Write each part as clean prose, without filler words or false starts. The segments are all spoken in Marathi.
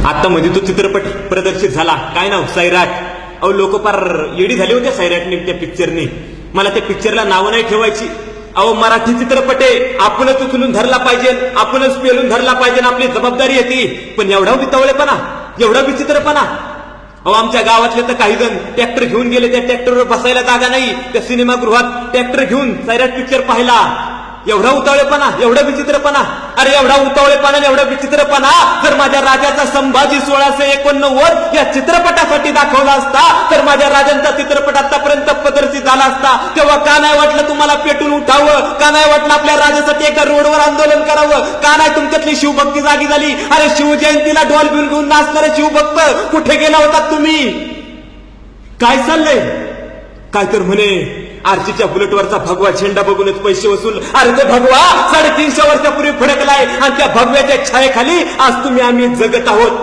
आता मध्ये तो चित्रपट प्रदर्शित झाला, काय नाव, सैराट. अहो लोक फार येडी झाली होत्या सैराटने, त्या पिक्चरने. मला त्या पिक्चरला नावं नाही ठेवायची. अहो मराठी चित्रपट आहे, आपणच उचलून धरला पाहिजे, आपणच पेलून धरला पाहिजे, आपली जबाबदारी येते. पण एवढा वितवळेपणा, एवढा विचित्रपणा. अहो आमच्या गावातले तर काही जण ट्रॅक्टर घेऊन गेले, त्या ट्रॅक्टरवर बसायला जागा नाही, त्या सिनेमागृहात ट्रॅक्टर घेऊन सैराट पिक्चर पाहिला. एवढा उतावळेपणा, एवढा विचित्रपणा. अरे एवढा उतावळेपणा, एवढा विचित्रपणा जर माझ्या राजाचा संभाजी 1689 या चित्रपटासाठी दाखवला असता, तर माझ्या राजांचा चित्रपट आतापर्यंत प्रदर्शित झाला असता. तेव्हा का नाही वाटलं तुम्हाला पेटून उठावं? का नाही वाटलं आपल्या राजासाठी एका रोडवर आंदोलन करावं? का नाही तुमच्यातली शिवभक्ती जागी झाली? अरे शिवजयंतीला डॉल बिल घेऊन नाचणारे शिवभक्त कुठे गेला होता तुम्ही? काय चाललंय? काय तर म्हणे आरसीच्या बुलेटवरचा भगवा झेंडा बघूनच पैसे वसूल. अरे ते भगवा 350 वर्षापूर्वी फडकलाय आणि त्या भगव्याच्या छायेखाली आज तुम्ही आम्ही जगत आहोत.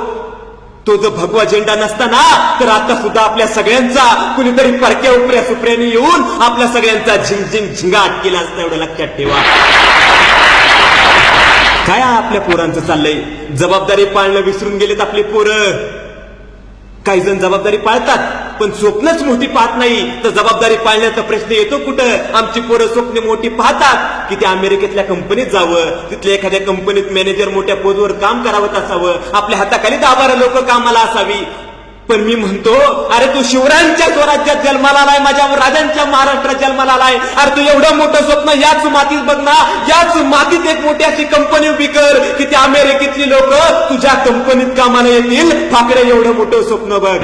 तो जो भगवा झेंडा नसताना तर आता सुद्धा आपल्या सगळ्यांचा कुणीतरी परक्या उपऱ्या सुप्र्याने येऊन आपल्या सगळ्यांचा झिंग झिंगाट केला असता, एवढं लक्षात ठेवा. काय आपल्या पोरांचं चाललंय? जबाबदारी पाळणं विसरून गेलेत आपली पोरं. काही जण जबाबदारी पाळतात पण स्वप्नच मोठी पाहत नाही, तर जबाबदारी पाळण्याचा प्रश्न येतो कुठं? आमची पोरं स्वप्ने मोठी पाहतात की ते अमेरिकेतल्या कंपनीत जावं, तिथल्या एखाद्या कंपनीत मॅनेजर मोठ्या पोस्टवर काम करावं असावं, आपल्या हाताखाली 10-12 लोक कामाला असावी. पण मी म्हणतो, अरे तू शिवरायांच्या स्वराज्यात जन्माला आलाय, माझ्या राजांच्या महाराष्ट्रात जन्माला आलाय. अरे तू एवढं मोठं स्वप्न याच मातीत बघ ना, याच मातीत एक मोठी अशी कंपनी उभी कर की त्या अमेरिकेतली लोक तुझ्या कंपनीत कामाला येतील. फाकडे एवढं मोठं स्वप्न बघ.